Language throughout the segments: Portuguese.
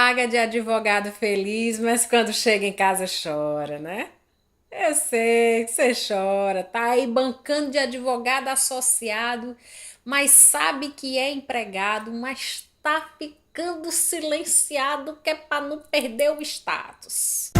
paga de advogado feliz, mas quando chega em casa chora, né? Eu sei que você chora, tá aí bancando de advogado associado, mas sabe que é empregado, mas tá ficando silenciado que é para não perder o status.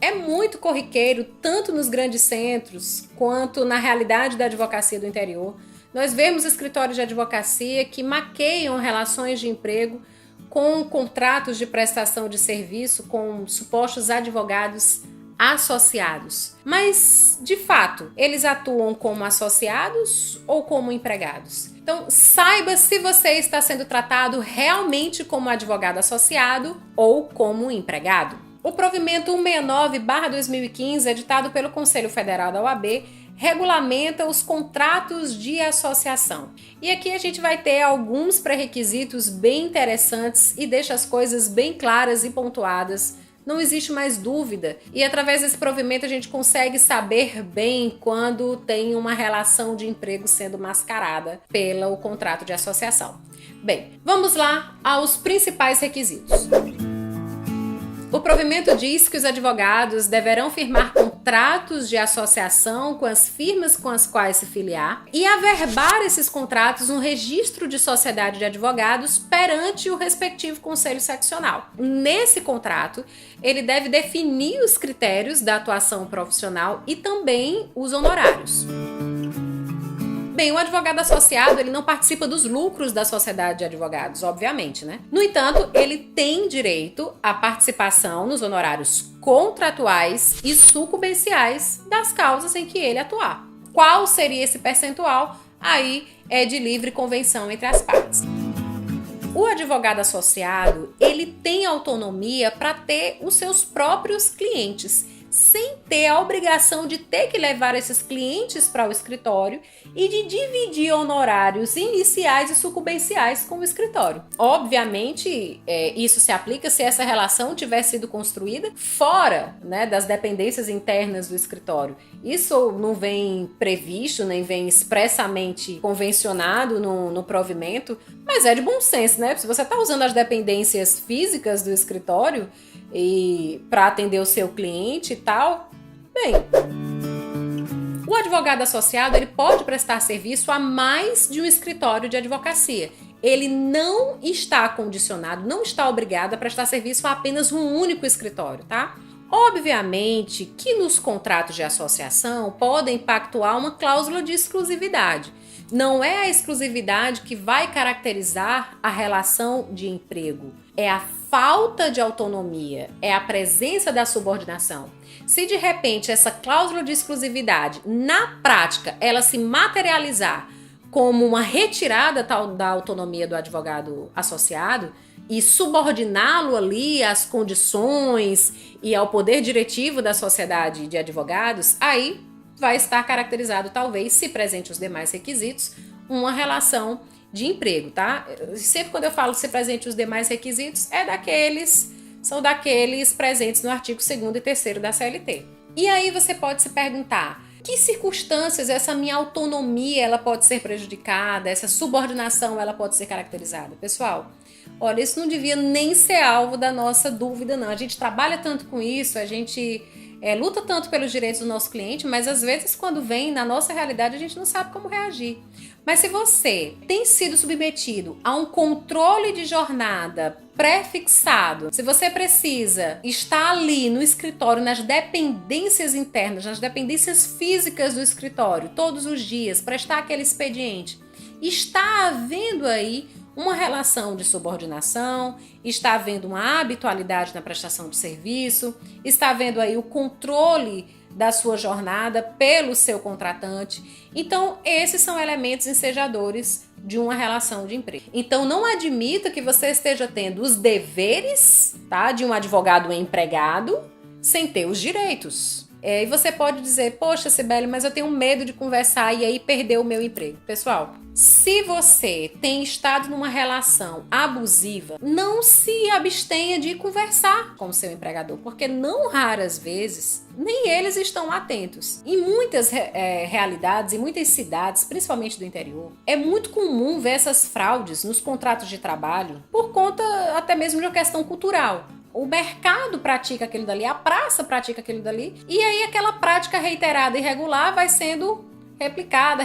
É muito corriqueiro, tanto nos grandes centros quanto na realidade da advocacia do interior. Nós vemos escritórios de advocacia que maqueiam relações de emprego com contratos de prestação de serviço com supostos advogados associados. Mas, de fato, eles atuam como associados ou como empregados? Então, saiba se você está sendo tratado realmente como advogado associado ou como empregado. O provimento 169/2015, editado pelo Conselho Federal da OAB, regulamenta os contratos de associação. E aqui a gente vai ter alguns pré-requisitos bem interessantes e deixa as coisas bem claras e pontuadas. Não existe mais dúvida. E através desse provimento a gente consegue saber bem quando tem uma relação de emprego sendo mascarada pelo contrato de associação. Bem, vamos lá aos principais requisitos. O provimento diz que os advogados deverão firmar contratos de associação com as firmas com as quais se filiar e averbar esses contratos no registro de sociedade de advogados perante o respectivo conselho seccional. Nesse contrato, ele deve definir os critérios da atuação profissional e também os honorários. Bem, o advogado associado, ele não participa dos lucros da sociedade de advogados, obviamente, né? No entanto, ele tem direito à participação nos honorários contratuais e sucumbenciais das causas em que ele atuar. Qual seria esse percentual? Aí é de livre convenção entre as partes. O advogado associado, ele tem autonomia para ter os seus próprios clientes, sem ter a obrigação de ter que levar esses clientes para o escritório e de dividir honorários iniciais e sucumbenciais com o escritório. Obviamente, isso se aplica se essa relação tiver sido construída fora, né, das dependências internas do escritório. Isso não vem previsto, nem vem expressamente convencionado no provimento, mas é de bom senso, né? Se você está usando as dependências físicas do escritório e para atender o seu cliente e tal, bem, o advogado associado, ele pode prestar serviço a mais de um escritório de advocacia. Ele não está condicionado, não está obrigado a prestar serviço a apenas um único escritório, tá? Obviamente que nos contratos de associação podem pactuar uma cláusula de exclusividade. Não é a exclusividade que vai caracterizar a relação de emprego, é a falta de autonomia, é a presença da subordinação. Se de repente essa cláusula de exclusividade, na prática, ela se materializar como uma retirada da autonomia do advogado associado e subordiná-lo ali às condições e ao poder diretivo da sociedade de advogados, aí vai estar caracterizado, talvez, se presente os demais requisitos, uma relação de emprego, tá? Sempre quando eu falo se presente os demais requisitos, são daqueles presentes no artigo 2º e 3º da CLT. E aí você pode se perguntar, que circunstâncias essa minha autonomia ela pode ser prejudicada, essa subordinação ela pode ser caracterizada? Pessoal, olha, isso não devia nem ser alvo da nossa dúvida, não. A gente trabalha tanto com isso, a gente luta tanto pelos direitos do nosso cliente, mas às vezes quando vem na nossa realidade a gente não sabe como reagir. Mas se você tem sido submetido a um controle de jornada pré-fixado, se você precisa estar ali no escritório, nas dependências internas, nas dependências físicas do escritório, todos os dias, prestar aquele expediente, está havendo aí uma relação de subordinação, está havendo uma habitualidade na prestação de serviço, está havendo aí o controle da sua jornada pelo seu contratante. Então, esses são elementos ensejadores de uma relação de emprego. Então, não admita que você esteja tendo os deveres, tá, de um advogado empregado sem ter os direitos. E você pode dizer, poxa, Cibele, mas eu tenho medo de conversar e aí perder o meu emprego. Pessoal, se você tem estado numa relação abusiva, não se abstenha de conversar com o seu empregador, porque não raras vezes nem eles estão atentos. Em muitas realidades, em muitas cidades, principalmente do interior, é muito comum ver essas fraudes nos contratos de trabalho por conta até mesmo de uma questão cultural. O mercado pratica aquilo dali, a praça pratica aquilo dali, e aí aquela prática reiterada e irregular vai sendo replicada,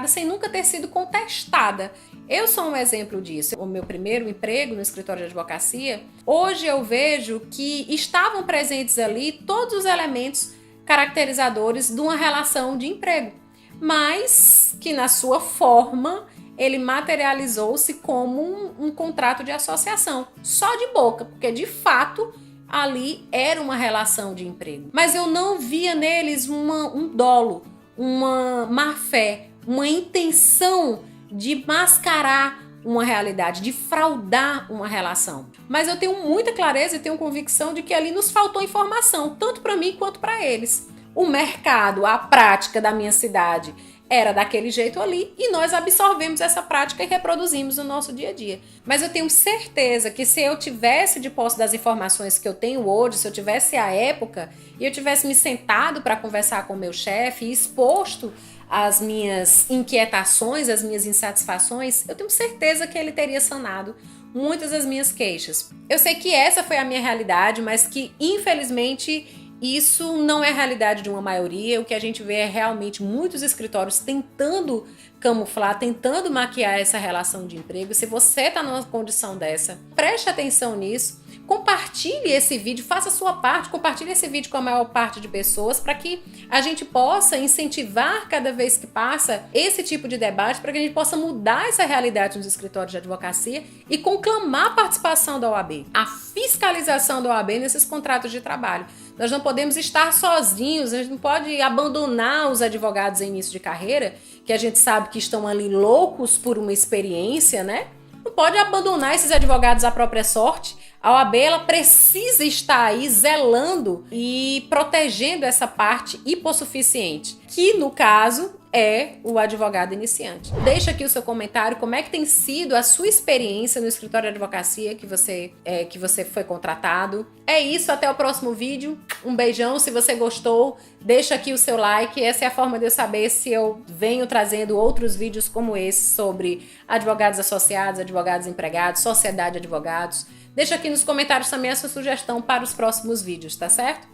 sem nunca ter sido contestada. Eu sou um exemplo disso. O meu primeiro emprego no escritório de advocacia, hoje eu vejo que estavam presentes ali todos os elementos caracterizadores de uma relação de emprego, mas que na sua forma ele materializou-se como um contrato de associação, só de boca, porque de fato ali era uma relação de emprego. Mas eu não via neles um dolo, uma má-fé, uma intenção de mascarar uma realidade, de fraudar uma relação. Mas eu tenho muita clareza e tenho convicção de que ali nos faltou informação, tanto para mim quanto para eles. O mercado, a prática da minha cidade era daquele jeito ali e nós absorvemos essa prática e reproduzimos no nosso dia a dia. Mas eu tenho certeza que se eu tivesse de posse das informações que eu tenho hoje, se eu tivesse a época e eu tivesse me sentado para conversar com o meu chefe e exposto as minhas inquietações, as minhas insatisfações, eu tenho certeza que ele teria sanado muitas das minhas queixas. Eu sei que essa foi a minha realidade, mas que infelizmente isso não é a realidade de uma maioria. O que a gente vê é realmente muitos escritórios tentando camuflar, tentando maquiar essa relação de emprego. Se você está numa condição dessa, preste atenção nisso. Compartilhe esse vídeo, faça a sua parte, compartilhe esse vídeo com a maior parte de pessoas para que a gente possa incentivar cada vez que passa esse tipo de debate, para que a gente possa mudar essa realidade nos escritórios de advocacia e conclamar a participação da OAB, a fiscalização da OAB nesses contratos de trabalho. Nós não podemos estar sozinhos, a gente não pode abandonar os advogados em início de carreira, que a gente sabe que estão ali loucos por uma experiência, né? Não pode abandonar esses advogados à própria sorte. A OAB ela precisa estar aí zelando e protegendo essa parte hipossuficiente, que no caso é o advogado iniciante. Deixa aqui o seu comentário, como é que tem sido a sua experiência no escritório de advocacia que você foi contratado. É isso, até o próximo vídeo. Um beijão, se você gostou, deixa aqui o seu like. Essa é a forma de eu saber se eu venho trazendo outros vídeos como esse sobre advogados associados, advogados empregados, sociedade de advogados. Deixa aqui nos comentários também a sua sugestão para os próximos vídeos, tá certo?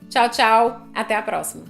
Tchau, tchau. Até a próxima.